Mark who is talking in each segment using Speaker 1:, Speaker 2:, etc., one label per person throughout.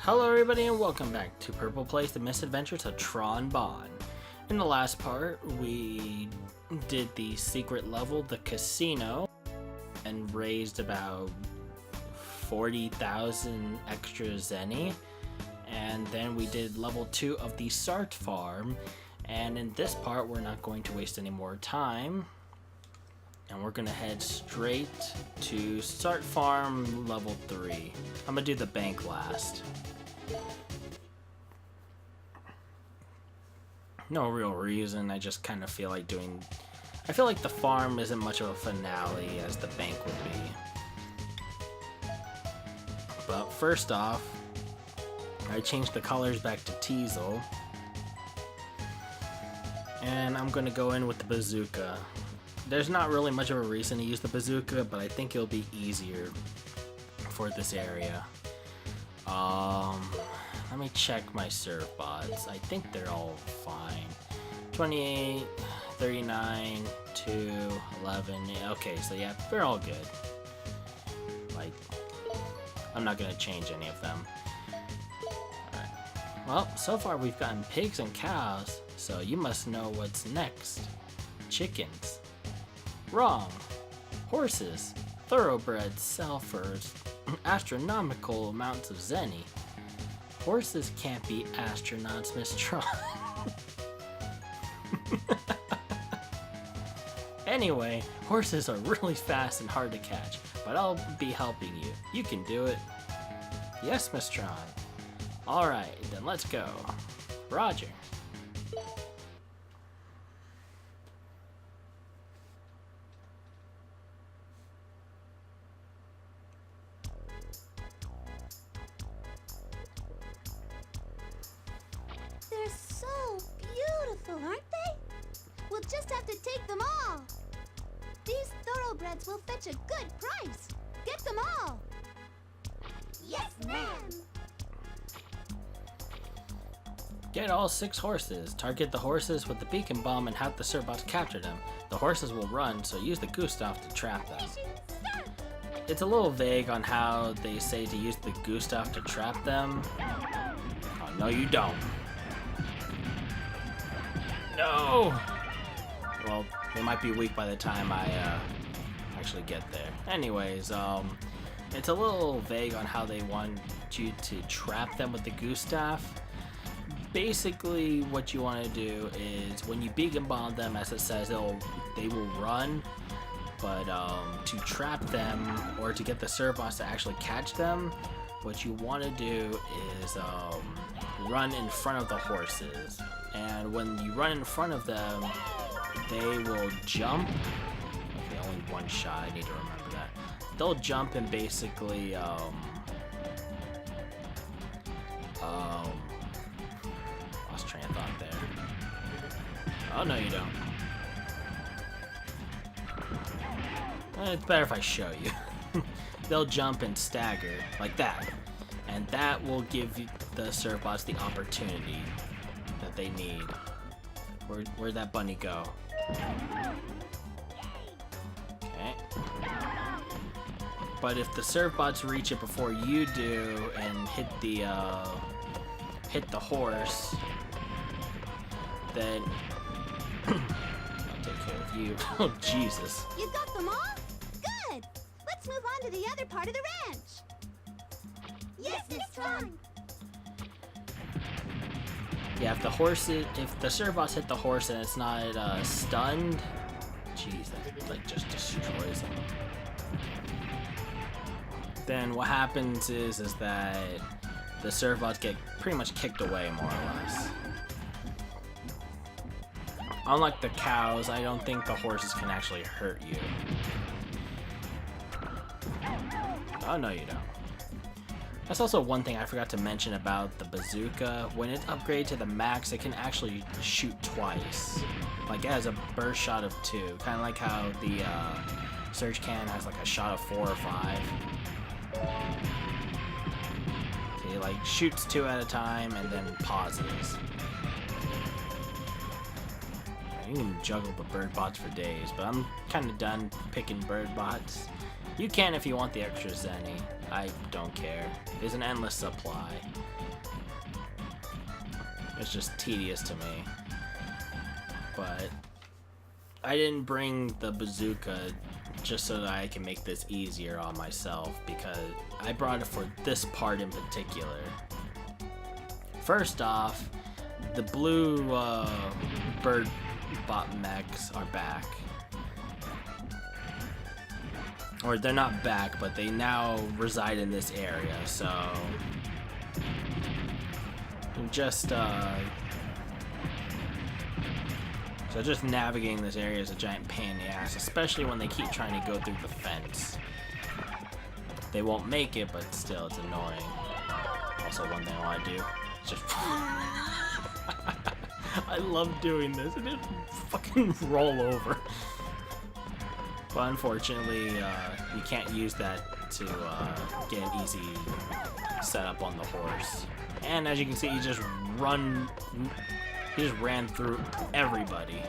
Speaker 1: Hello everybody and welcome back to Purple Plays the Misadventures of Tron Bonne. In the last part, we did the secret level, the casino, and raised about 40,000 extra zenny. And then we did level 2 of the Sart Farm. And in this part, we're not going to waste any more time. And we're gonna head straight to Sart Farm level 3. I'm gonna do the bank last. No real reason, I just kind of feel like doing... I feel like the farm isn't much of a finale as the bank would be. But first off, I changed the colors back to Teasel. And I'm gonna go in with the bazooka. There's not really much of a reason to use the bazooka, but I think it'll be easier for this area. Let me check my serve bots. I think they're all fine. 28, 39, 2, 11. Yeah, okay, so yeah, they're all good. Like, I'm not gonna change any of them. Alright. Well, so far we've gotten pigs and cows, so you must know what's next. Chickens. Wrong. Horses. Thoroughbreds sell for astronomical amounts of zenny. Horses can't be astronauts, Miss Tron. Anyway, horses are really fast and hard to catch, but I'll be helping you. You can do it. Yes, Miss Tron. Alright, then let's go. Roger.
Speaker 2: They're so beautiful, aren't they? We'll just have to take them all. These thoroughbreds will fetch a good price. Get them all. Yes, ma'am.
Speaker 1: Get all 6 horses. Target the horses with the beacon bomb and have the Serbots capture them. The horses will run, so use the Gustav to trap them. It's a little vague on how they say to use the Gustav to trap them. Oh, no you don't. No! Well, they might be weak by the time I actually get there. Anyways, it's a little vague on how they want you to trap them with the Gustav. Basically, what you want to do is when you beacon bomb them, as it says, they will run. But to trap them or to get the Serbots to actually catch them, what you want to do is run in front of the horses. And when you run in front of them, they will jump. Okay, only one shot, I need to remember that. They'll jump and basically, lost train of thought there. Oh, no you don't. It's better if I show you. They'll jump and stagger, like that. And that will give the Serbots the opportunity that they need. Where'd that bunny go? Okay. But if the Serbots reach it before you do and hit the horse, then I'll take care of you. Oh Jesus!
Speaker 2: You got them all? Good. Let's move on to the other part of the ranch. Yes, Miss Tron.
Speaker 1: Yeah, if the Serbots hit the horse and it's not stunned, jeez, that like just destroys them. Then what happens is that the Serbots get pretty much kicked away, more or less. Unlike the cows, I don't think the horses can actually hurt you. Oh no, you don't. That's also one thing I forgot to mention about the bazooka. When it's upgraded to the max, it can actually shoot twice. Like it has a burst shot of 2, kind of like how the Surge Cannon has like a shot of 4 or 5. So it like shoots 2 at a time and then pauses. You can juggle the bird bots for days, but I'm kind of done picking bird bots. You can if you want the extra zenny. I don't care. There's an endless supply. It's just tedious to me. But I didn't bring the bazooka just so that I can make this easier on myself, because I brought it for this part in particular. First off, the blue bird bot mechs are back. Or they're not back, but they now reside in this area, so just navigating this area is a giant pain in the ass, especially when they keep trying to go through the fence. They won't make it, but still, it's annoying. Also, one thing I want to do is just I love doing this, and it fucking roll over. But unfortunately, you can't use that to get an easy setup on the horse. And as you can see, he just ran through everybody.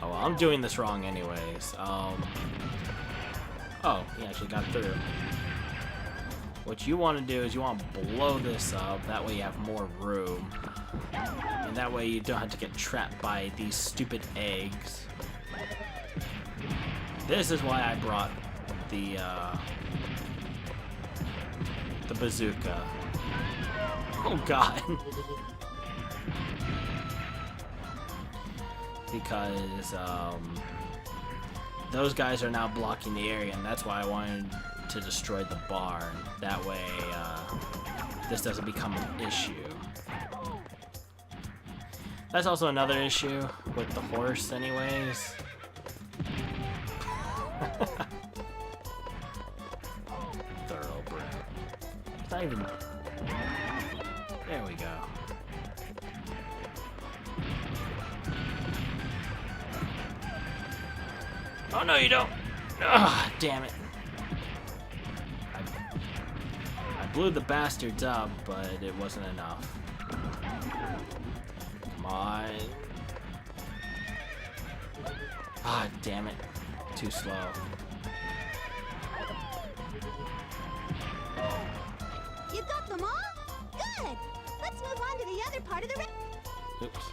Speaker 1: Oh well, I'm doing this wrong anyways. Oh, he actually got through. What you want to do is you want to blow this up, that way you have more room. And that way you don't have to get trapped by these stupid eggs. This is why I brought the bazooka. Oh god. Because those guys are now blocking the area, and that's why I wanted to destroy the barn. That way this doesn't become an issue. That's also another issue with the horse anyways. Thoroughbred. It's not even... There we go. Oh no, you don't! Ugh, damn it. I blew the bastards up, but it wasn't enough. Come on. Ah, damn it. Too slow.
Speaker 2: You got them all? Good! Let's move on to the other part of the
Speaker 1: Oops.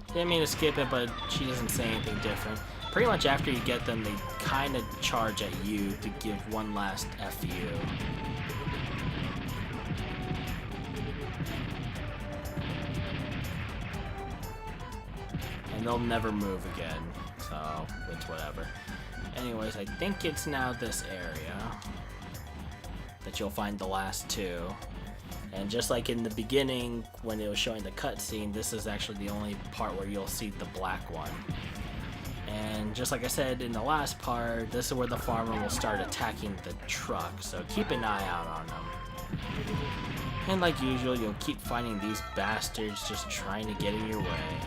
Speaker 1: Didn't mean to skip it, but she doesn't say anything different. Pretty much after you get them, they kind of charge at you to give one last F you. And they'll never move again, so it's whatever. Anyways, I think it's now this area that you'll find the last two. And just like in the beginning, when it was showing the cutscene, this is actually the only part where you'll see the black one. And just like I said in the last part, this is where the farmer will start attacking the truck, so keep an eye out on them. And like usual, you'll keep finding these bastards just trying to get in your way.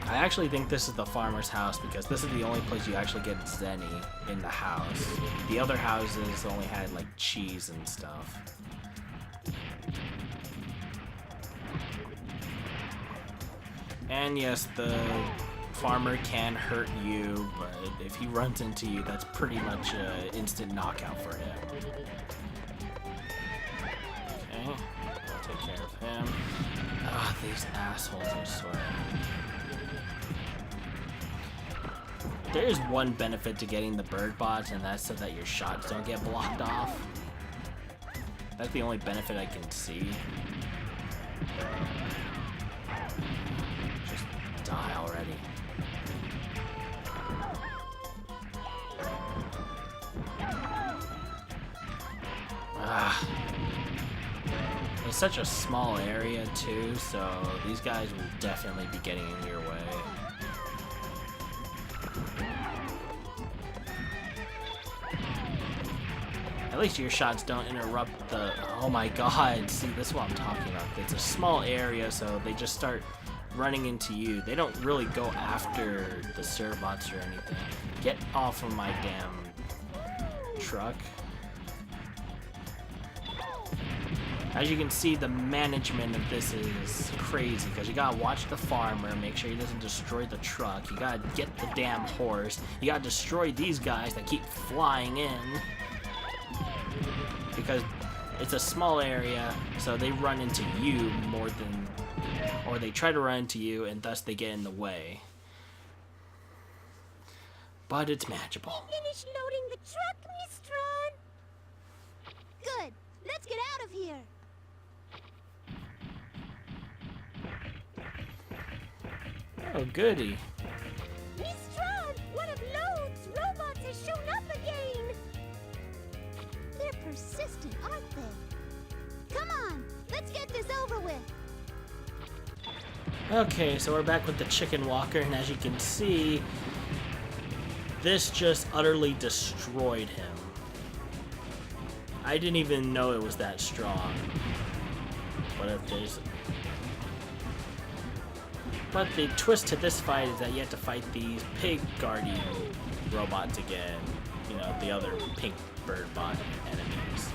Speaker 1: I actually think this is the farmer's house because this is the only place you actually get zenny in the house. The other houses only had like cheese and stuff. And yes, the farmer can hurt you, but if he runs into you, that's pretty much an instant knockout for him. Okay, I'll take care of him. Ah, these assholes, I swear. There is one benefit to getting the bird bots, and that's so that your shots don't get blocked off. That's the only benefit I can see. Just die already. Ah. It's such a small area too, so these guys will definitely be getting in your way. At least your shots don't interrupt the... Oh my god, see, this is what I'm talking about. It's a small area, so they just start running into you. They don't really go after the servobots or anything. Get off of my damn truck. As you can see, the management of this is crazy because you gotta watch the farmer, make sure he doesn't destroy the truck. You gotta get the damn horse. You gotta destroy these guys that keep flying in because it's a small area, so they run into you more than, or they try to run into you, and thus they get in the way. But it's manageable.
Speaker 2: Finish loading the truck, Miss Tron. Good. Let's get out of here.
Speaker 1: Oh, goody.
Speaker 2: Miss Tron, one of Lode's robots has shown up again. They're persistent, aren't they? Come on, let's get this over with.
Speaker 1: Okay, so we're back with the chicken walker, and as you can see, this just utterly destroyed him. I didn't even know it was that strong. But the twist to this fight is that you have to fight these pig guardian robots again. You know, the other pink bird bot enemies.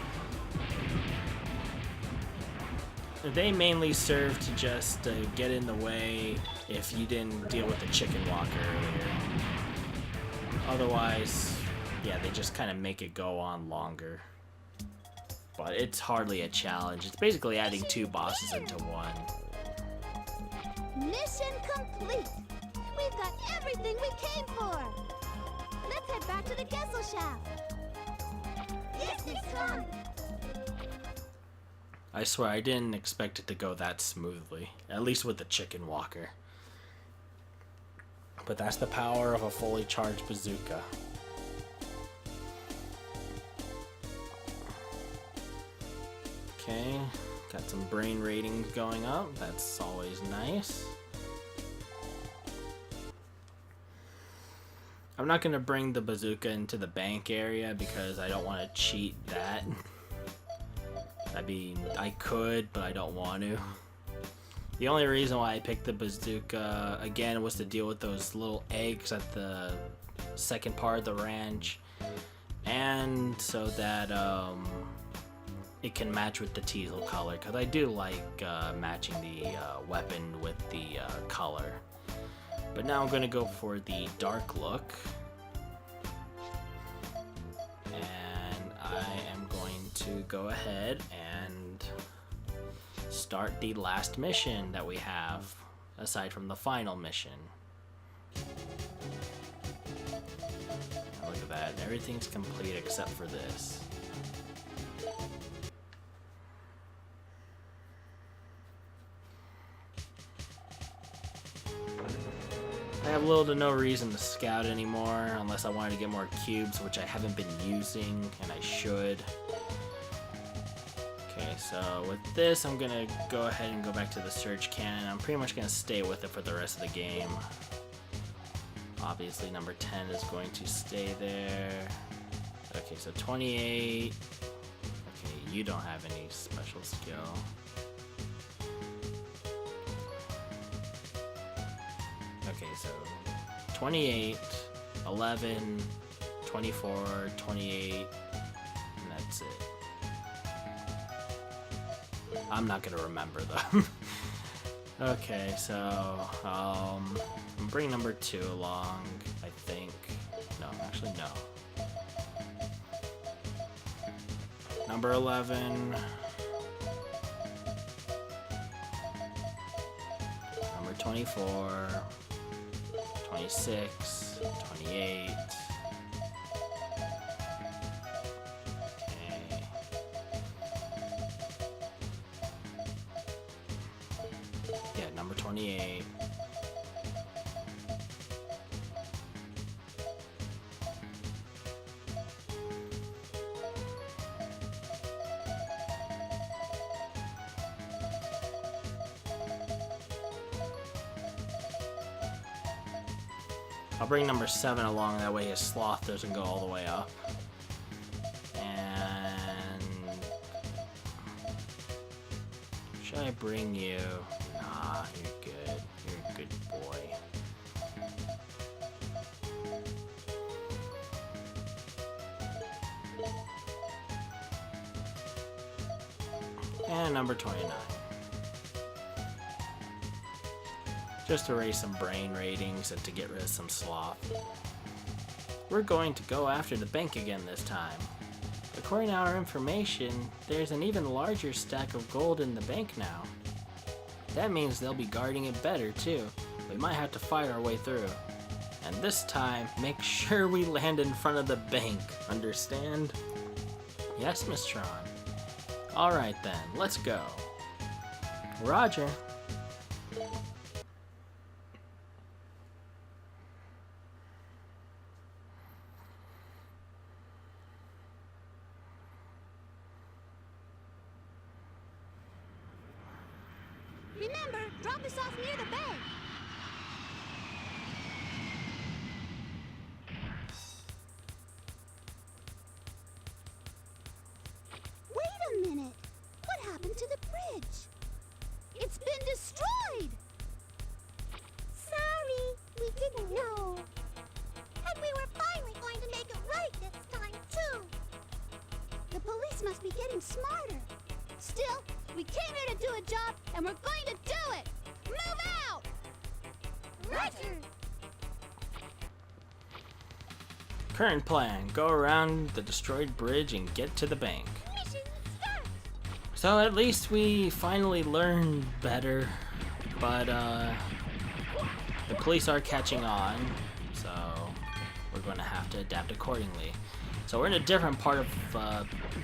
Speaker 1: They mainly serve to just get in the way if you didn't deal with the chicken walker earlier. Otherwise, yeah, they just kind of make it go on longer. But it's hardly a challenge. It's basically adding 2 bosses into one.
Speaker 2: Mission complete. We've got everything we came for. Let's head back to the Kessel shaft. Yes, Miss Tron.
Speaker 1: I swear, I didn't expect it to go that smoothly. At least with the chicken walker. But that's the power of a fully charged bazooka. Okay, got some brain ratings going up. That's always nice. I'm not going to bring the bazooka into the bank area because I don't want to cheat that. I mean, I could, but I don't want to. The only reason why I picked the bazooka, again, was to deal with those little eggs at the second part of the ranch. And so that it can match with the teal color, because I do like matching the weapon with the color. But now I'm going to go for the dark look. And I am going to go ahead and start the last mission that we have, aside from the final mission. Look at that, everything's complete except for this. I have little to no reason to scout anymore, unless I wanted to get more cubes, which I haven't been using, and I should. Okay, so with this, I'm gonna go ahead and go back to the surge cannon. I'm pretty much gonna stay with it for the rest of the game. Obviously, number 10 is going to stay there. Okay, so 28. Okay, you don't have any special skill. Okay, so 28, 11, 24, 28, and that's it. I'm not gonna remember them. Okay, so bring number 2 along, I think. No, actually no. Number 11. Number 24. 26, 28. Okay. Yeah, number 28. I'll bring number 7 along, that way his sloth doesn't go all the way up. And should I bring you? Nah, you're good. You're a good boy. And number 29. Just to raise some brain ratings and to get rid of some sloth. We're going to go after the bank again this time. According to our information, there's an even larger stack of gold in the bank now. That means they'll be guarding it better too. We might have to fight our way through. And this time, make sure we land in front of the bank. Understand? Yes, Miss Tron. Alright then, let's go. Roger.
Speaker 2: Remember, drop us off near the bank. Wait a minute. What happened to the bridge? It's been destroyed. Sorry, we didn't know. And we were finally going to make it right this time, too. The police must be getting smarter. Still, we came here to do a job, and we're going to do it! Move out! Roger!
Speaker 1: Current plan, go around the destroyed bridge and get to the bank.
Speaker 2: Mission start!
Speaker 1: So at least we finally learned better, but the police are catching on, so we're going to have to adapt accordingly. So we're in a different part of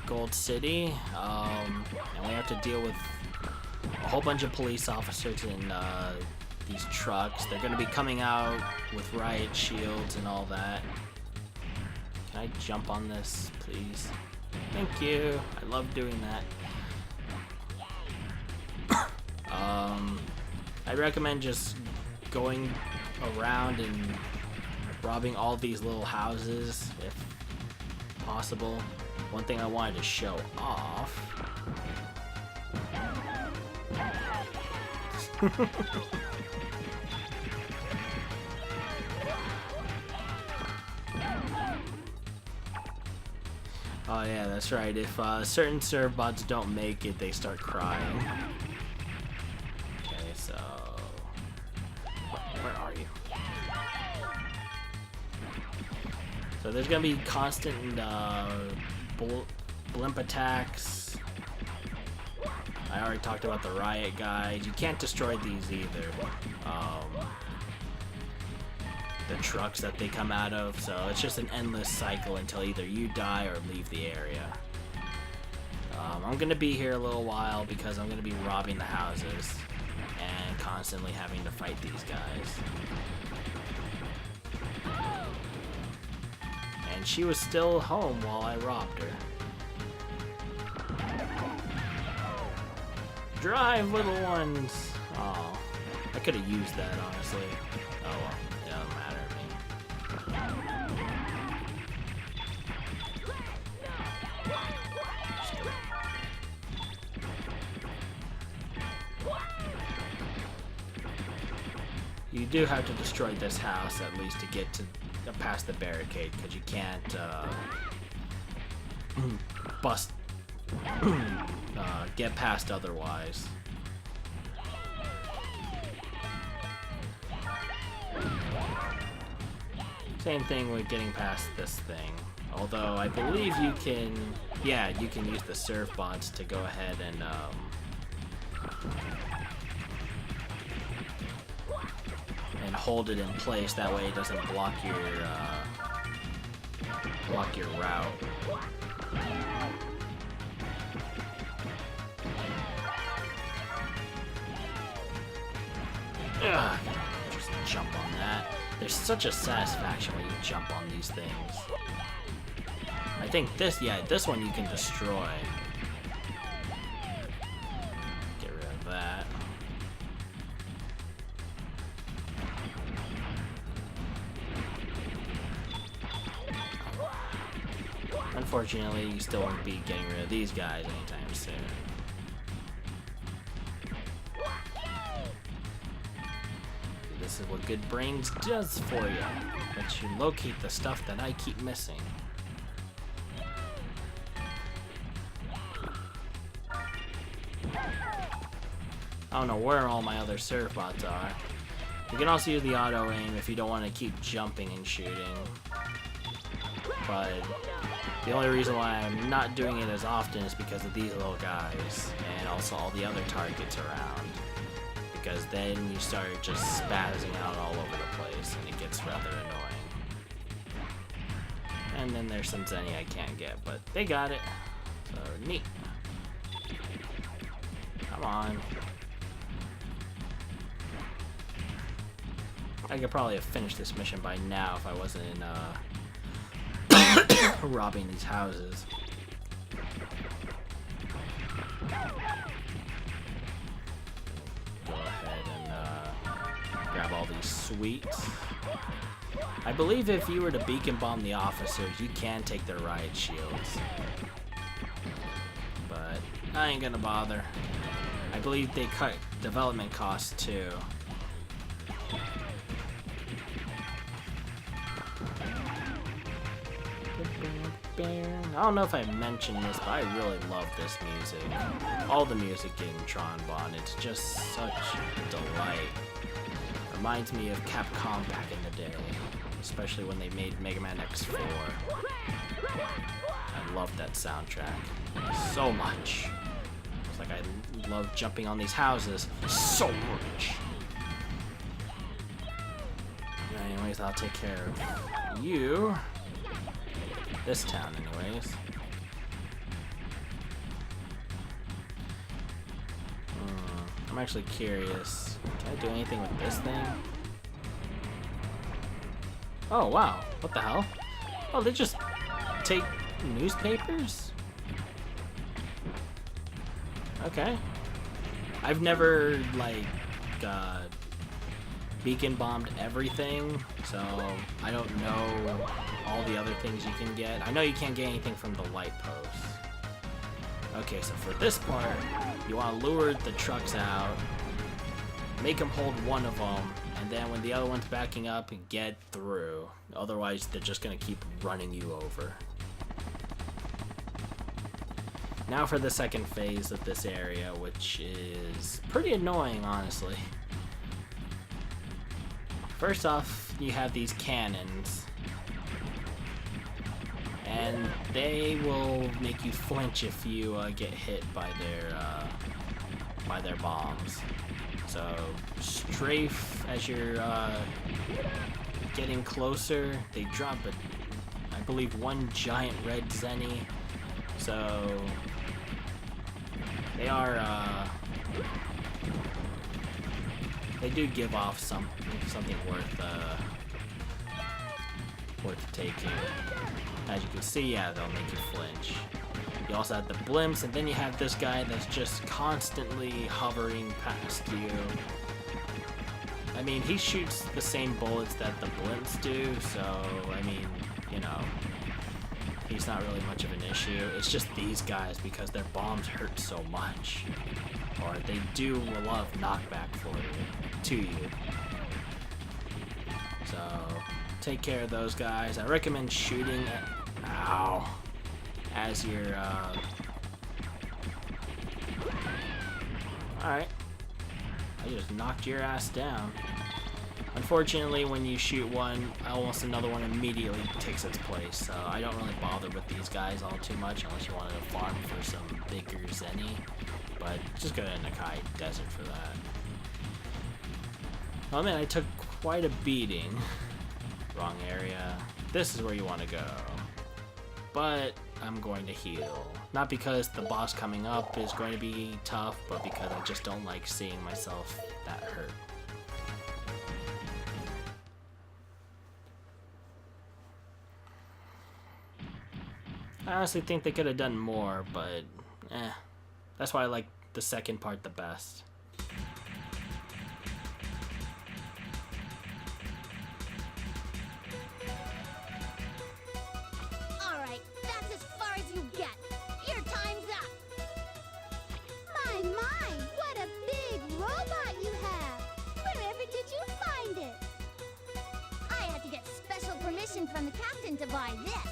Speaker 1: Gold City, and we have to deal with a whole bunch of police officers in these trucks. They're going to be coming out with riot shields and all that. Can I jump on this, please? Thank you. I love doing that. I recommend just going around and robbing all these little houses if possible. One thing I wanted to show off. Oh yeah, that's right. If certain serve bots don't make it, they start crying. Okay, so where are you? So there's gonna be constant blimp attacks. I already talked about the riot guys. You can't destroy these either. The trucks that they come out of, so it's just an endless cycle until either you die or leave the area. I'm gonna be here a little while because I'm gonna be robbing the houses and constantly having to fight these guys. And she was still home while I robbed her. Drive, little ones! Oh, I could have used that, honestly. Oh well, it doesn't matter to me. You do have to destroy this house at least to get to past the barricade, because you can't get past otherwise. Same thing with getting past this thing. Although I believe you can, yeah, you can use the surf bots to go ahead and hold it in place. That way it doesn't block your route. Ugh, just jump on that. There's such a satisfaction when you jump on these things. I think this one you can destroy. Get rid of that. Unfortunately, you still won't be getting rid of these guys anytime soon. This is what good brains does for you. Lets you locate the stuff that I keep missing. I don't know where all my other surf bots are. You can also use the auto aim if you don't want to keep jumping and shooting. But the only reason why I'm not doing it as often is because of these little guys and also all the other targets around. Because then you start just spazzing out all over the place and it gets rather annoying. And then there's some Zenny I can't get, but they got it. So neat. Come on. I could probably have finished this mission by now if I wasn't robbing these houses. Go ahead and grab all these sweets. I believe if you were to beacon bomb the officers, you can take their riot shields. But I ain't gonna bother. I believe they cut development costs too. I don't know if I mentioned this, but I really love this music. All the music in Tron Bonne, it's just such a delight. Reminds me of Capcom back in the day, especially when they made Mega Man X4. I love that soundtrack so much. It's like I love jumping on these houses so much. Anyways, I'll take care of you. This town, anyways. I'm actually curious. Can I do anything with this thing? Oh, wow. What the hell? Oh, they just take newspapers? Okay. I've never, like, beacon bombed everything, so I don't know all the other things you can get. I know you can't get anything from the light posts. Okay, so for this part, you want to lure the trucks out, make them hold one of them, and then when the other one's backing up, get through. Otherwise, they're just going to keep running you over. Now for the second phase of this area, which is pretty annoying, honestly. First off, you have these cannons, and they will make you flinch if you get hit by their bombs. So strafe as you're getting closer. They drop I believe one giant red Zenny. So they are they do give off something worth taking. As you can see, yeah, they'll make you flinch. You also have the blimps, and then you have this guy that's just constantly hovering past you. I mean, he shoots the same bullets that the blimps do, so, I mean, you know, he's not really much of an issue. It's just these guys, because their bombs hurt so much. Or they do a lot of knockback to you. So, take care of those guys. I recommend shooting as you're, Alright. I just knocked your ass down. Unfortunately, when you shoot one, almost another one immediately takes its place, so I don't really bother with these guys all too much unless you wanted to farm for some bigger Zenny. But just go to Nakai Desert for that. Oh man, I took quite a beating. Wrong area. This is where you want to go. But I'm going to heal. Not because the boss coming up is going to be tough, but because I just don't like seeing myself that hurt. I honestly think they could have done more, but that's why I like the second part the best.
Speaker 2: Alright, that's as far as you get. Your time's up. My, what a big robot you have. Wherever did you find it? I had to get special permission from the captain to buy this.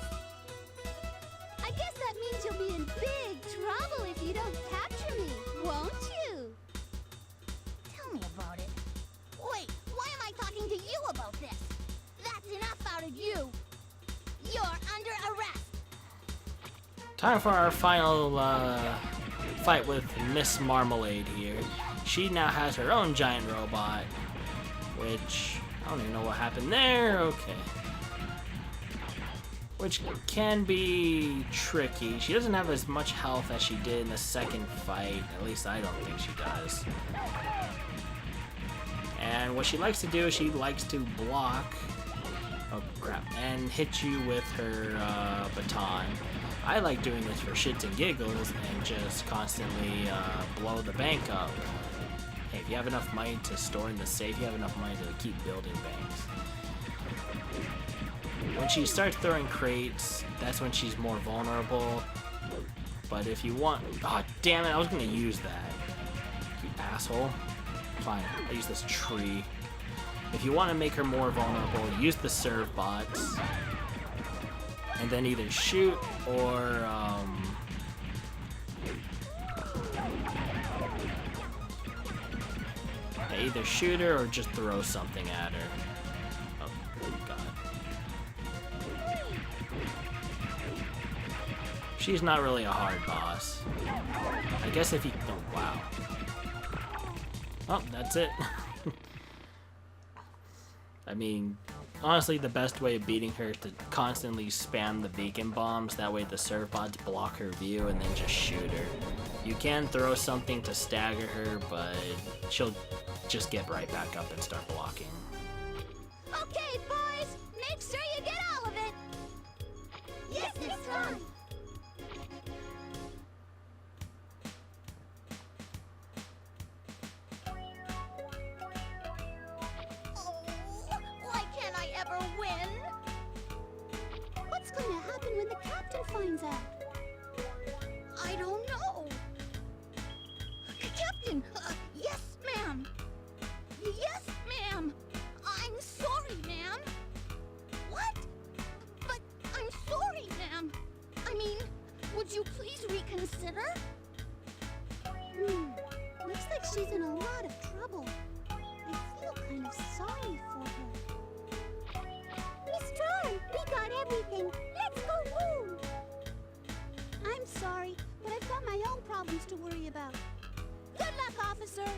Speaker 2: I guess that means you'll be in big trouble if you don't capture me, won't you? tell me about it. Wait, why am I talking to you about this? That's enough out of you. You're under arrest.
Speaker 1: Time for our final fight with Miss Marmalade here. She now has her own giant robot, which I don't even know what happened there. Okay. Which can be tricky. She doesn't have as much health as she did in the second fight. At least I don't think she does. And what she likes to do is she likes to block, oh crap, and hit you with her baton. I like doing this for shits and giggles and just constantly blow the bank up. Hey, if you have enough money to store in the safe, you have enough money to keep building banks. When she starts throwing crates, that's when she's more vulnerable. But if you want... Oh, damn it, I was going to use that. You asshole. Fine, I'll use this tree. If you want to make her more vulnerable, use the serve bots. And then either shoot or... either shoot her or just throw something at her. Oh, God. She's not really a hard boss. I guess if you... Oh, wow. Oh, that's it. I mean, honestly, the best way of beating her is to constantly spam the beacon bombs. That way the serve bots block her view and then just shoot her. You can throw something to stagger her, but she'll just get right back up and start blocking.
Speaker 2: Okay, boys, make sure you get all of it. Yes, Miss Tron. Why can't I ever win? What's going to happen when the captain finds out? I don't know. Captain, yes, ma'am. Yes, ma'am. I'm sorry, ma'am. What? But I'm sorry, ma'am. I mean, would you please reconsider? Looks like she's in a lot of trouble. I feel kind of sorry for her. Miss Tron, we got everything. Let's go home. I'm sorry, but I've got my own problems to worry about. Good luck, officer.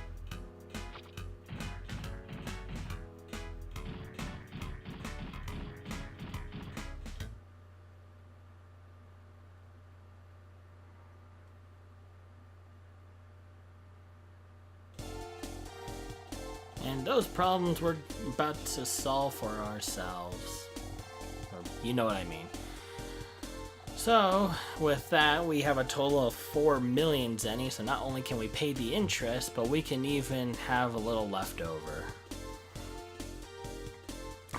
Speaker 1: And those problems we're about to solve for ourselves. Or, you know what I mean. So, with that, we have a total of 4 million zenny, so not only can we pay the interest, but we can even have a little left over.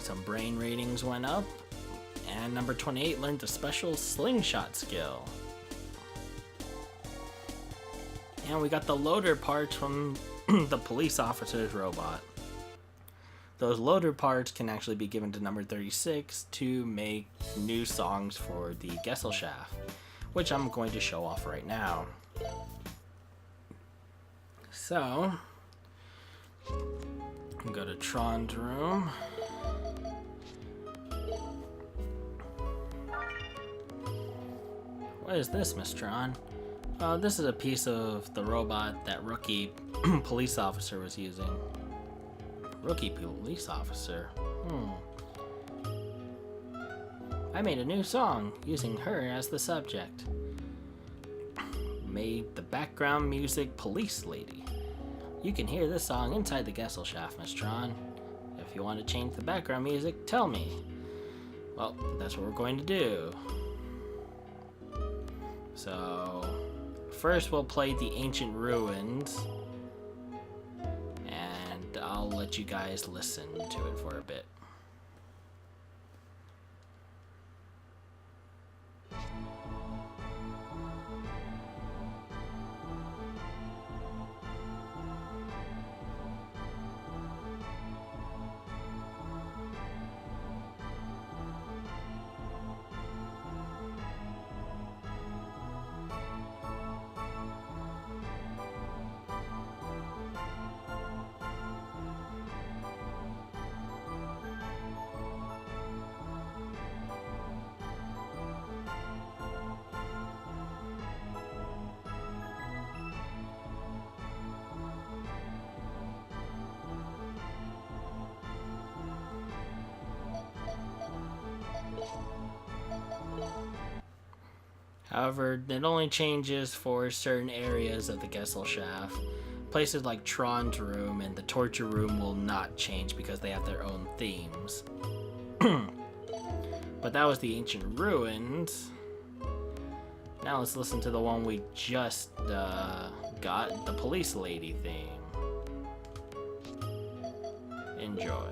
Speaker 1: Some brain ratings went up, and number 28 learned a special slingshot skill. And we got the loader parts from the police officer's robot. Those loader parts can actually be given to number 36 to make new songs for the Gesellschaft, which I'm going to show off right now. So, go to Tron's room. What is this, Miss Tron? This is a piece of the robot that rookie police officer was using. Rookie police officer? I made a new song using her as the subject. Made the background music Police Lady. You can hear this song inside the Gesellschaft, Miss Tron. If you want to change the background music, tell me. Well, that's what we're going to do. So, first we'll play the Ancient Ruins, and I'll let you guys listen to it for a bit. However, it only changes for certain areas of the Gesellschaft. Places like Tron's room and the torture room will not change because they have their own themes. But that was the ancient ruins. Now let's listen to the one we just got, the police lady theme. Enjoy.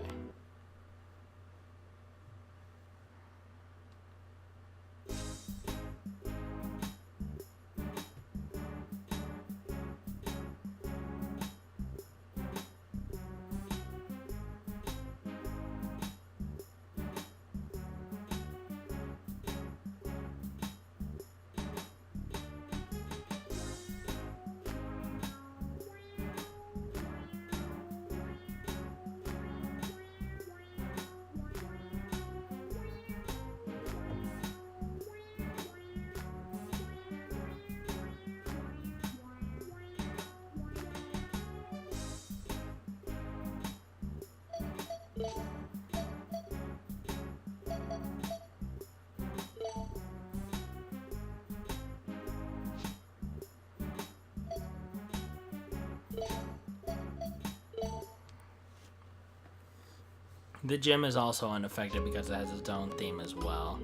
Speaker 1: The gym is also unaffected because it has its own theme as well.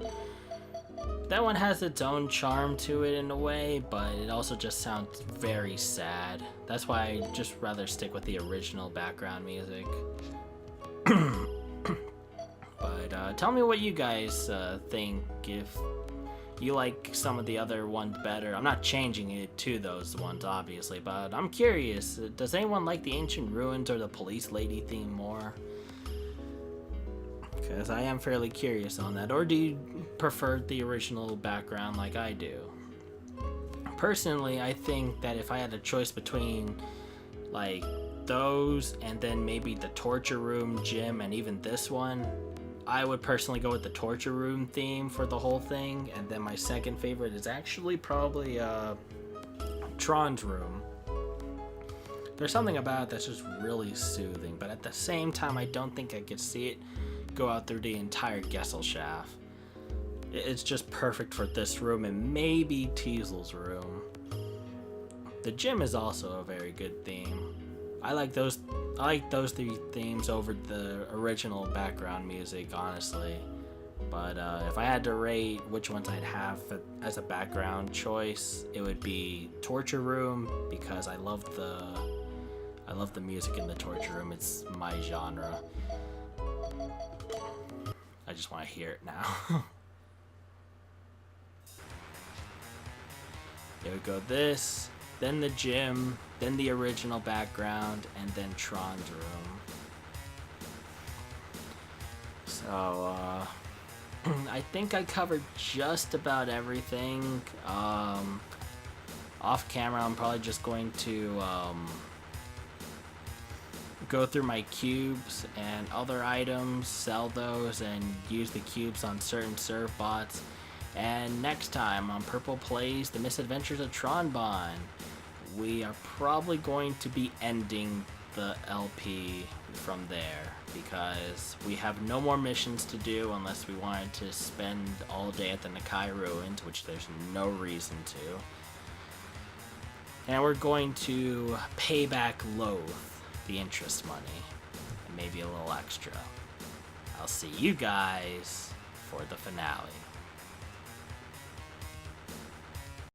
Speaker 1: That one has its own charm to it in a way, but it also just sounds very sad. That's why I just rather stick with the original background music. But tell me what you guys think, if you like some of the other ones better. I'm not changing it to those ones, obviously, but I'm curious. Does anyone like the Ancient Ruins or the Police Lady theme more? Because I am fairly curious on that. Or do you prefer the original background like I do? Personally, I think that if I had a choice between like those and then maybe the torture room, gym, and even this one, I would personally go with the torture room theme for the whole thing. And then my second favorite is actually probably Tron's room. There's something about it that's just really soothing, but at the same time I don't think I could see it go out through the entire Gesellschaft. It's just perfect for this room and maybe Teasel's room. The gym is also a very good theme. I like those three themes over the original background music, honestly. But if I had to rate which ones I'd have as a background choice, it would be Torture Room, because I love the music in the Torture Room. It's my genre. I just want to hear it now. There we go. This, then the gym, then the original background, and then Tron's room. So, I think I covered just about everything. Off camera, I'm probably just going to go through my cubes and other items, sell those, and use the cubes on certain serve bots. And next time on Purple Plays The Misadventures of Tron Bonne, we are probably going to be ending the LP from there, because we have no more missions to do unless we wanted to spend all day at the Nakai Ruins, which there's no reason to. And we're going to pay back Loath, the interest money, and maybe a little extra. I'll see you guys for the finale.